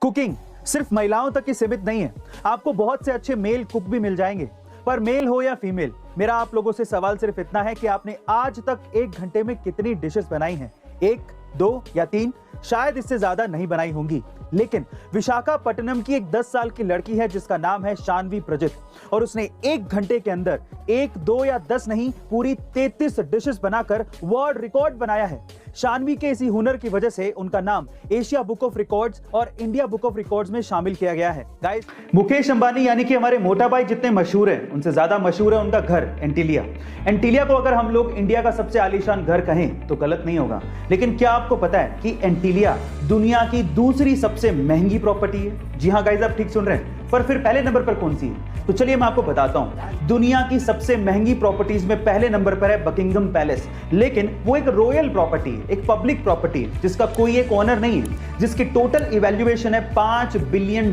Cooking सिर्फ महिलाओं तक ही सीमित नहीं है, आपको बहुत से अच्छे मेल कुक भी मिल जाएंगे। पर मेल हो या फीमेल, मेरा आप लोगों से सवाल सिर्फ इतना है कि आपने आज तक 1 घंटे में कितनी डिशेस बनाई हैं? 1, 2 या 3? शायद इससे ज्यादा नहीं बनाई होंगी। लेकिन विशाखापट्टनम की एक 10 साल की लड़की है जिसका नाम है शानवी प्रजित, और उसने 1 घंटे के अंदर 1, 2 या 10 नहीं, पूरी 33 डिशेस बनाकर वर्ल्ड रिकॉर्ड बनाया है। शानवी के इसी हुनर की वजह से उनका नाम एशिया बुक ऑफ रिकॉर्ड्स और इंडिया बुक ऑफ रिकॉर्ड्स में शामिल किया गया है। गाइस, मुकेश अंबानी यानी कि हमारे मोटा भाई जितने मशहूर हैं, उनसे ज्यादा मशहूर है उनका घर एंटीलिया। एंटीलिया को अगर हम लोग इंडिया का सबसे आलीशान घर कहें तो गलत नहीं होगा। लेकिन क्या आपको पता है कि एंटीलिया दुनिया की दूसरी सबसे महंगी प्रॉपर्टी है? जी हाँ गाइस, आप ठीक सुन रहे हैं। पर फिर पहले नंबर पर कौन सी है? तो चलिए मैं आपको बताता हूं। दुनिया की सबसे महंगी प्रॉपर्टीज में पहले नंबर पर है बकिंगम पैलेस। लेकिन वो एक रॉयल प्रॉपर्टी है, एक पब्लिक प्रॉपर्टी है जिसका कोई एक ओनर नहीं है, जिसकी टोटल इवैल्यूएशन है $5 बिलियन,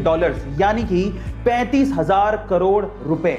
यानी कि 35,000 करोड़ रुपए।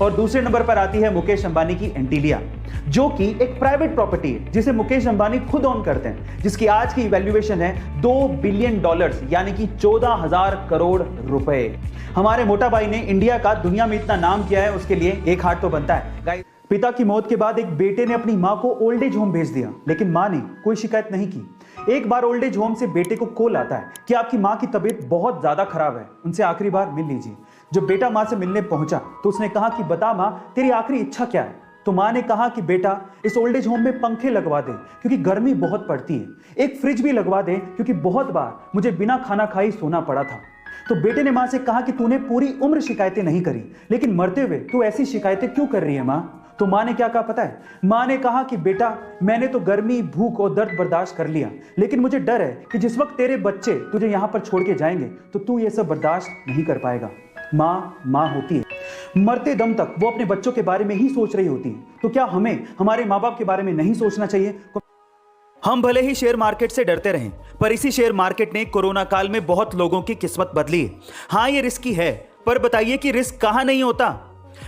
और दूसरे नंबर पर आती है मुकेश अंबानी की एंटीलिया, जो कि एक प्राइवेट प्रॉपर्टी है जिसे मुकेश अंबानी खुद ओन करते हैं, जिसकी आज की इवैल्यूएशन है $2 बिलियन, यानी कि 14,000 करोड़ रुपए। हमारे मोटा भाई ने इंडिया का दुनिया में इतना नाम किया है, उसके लिए एक हार्ट तो बनता है गाइस। पिता की मौत के बाद एक बेटे ने अपनी मां को ओल्ड एज होम भेज दिया, लेकिन मां ने कोई शिकायत नहीं की। एक बार ओल्ड एज होम से बेटे को कॉल आता है कि आपकी मां की तबीयत बहुत ज्यादा खराब है, उनसे आखिरी बार मिल लीजिए। जब बेटा मां से मिलने पहुंचा तो उसने कहा कि बता मां, तेरी आखिरी इच्छा क्या है? तो मां ने कहा कि बेटा, इस ओल्ड एज होम में पंखे लगवा दे क्योंकि गर्मी बहुत पड़ती है। एक फ्रिज भी लगवा दे क्योंकि बहुत बार मुझे बिना खाना खाए सोना पड़ा था। तो बेटे ने मां से कहा कि तूने पूरी उम्र शिकायतें नहीं करी, लेकिन मरते हुए तू ऐसी शिकायतें क्यों कर रही है मां? तो मां ने क्या कहा पता है? मां ने कहा कि बेटा, मैंने तो गर्मी, भूख और दर्द बर्दाश्त कर लिया, लेकिन मुझे डर है कि जिस वक्त तेरे बच्चे तुझे यहां पर छोड़ के जाएंगे तो तू ये सब बर्दाश्त नहीं कर पाएगा। मां होती है, मरते दम तक वो अपने बच्चों के बारे में ही सोच रही होती है। तो क्या हमें हमारे मां बाप के बारे में नहीं सोचना चाहिए? हम भले ही शेयर मार्केट से डरते रहें, पर इसी शेयर मार्केट ने कोरोना काल में बहुत लोगों की किस्मत बदली है। हाँ, ये रिस्की है, पर बताइए कि रिस्क कहां नहीं होता।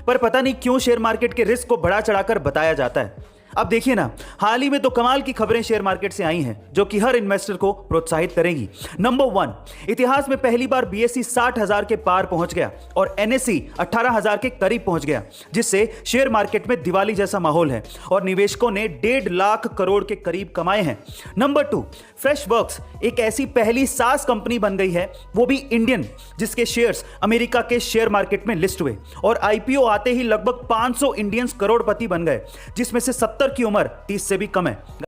पर पता नहीं क्यों शेयर मार्केट के रिस्क को बढ़ा चढ़ाकर बताया जाता है। अब देखिए ना, हाल ही में तो कमाल की खबरें शेयर मार्केट से आई हैं जो कि हर इन्वेस्टर को प्रोत्साहित करेंगी। नंबर 1, इतिहास में पहली बार BSE 60,000 के पार पहुंच गया और NSE 18,000 के करीब पहुंच गया, जिससे शेयर मार्केट में दिवाली जैसा माहौल है और निवेशकों ने 1.5 लाख करोड़ के करीब कमाए हैं। नंबर 2, फ्रेशवर्क्स एक ऐसी पहली SaaS कंपनी बन गई है, वो भी इंडियन, जिसके शेयर्स अमेरिका के शेयर मार्केट में लिस्ट हुए और IPO आते ही लगभग 500 इंडियंस करोड़पति बन गए, जिसमें से 70 की उम्र 30 से भी कम है।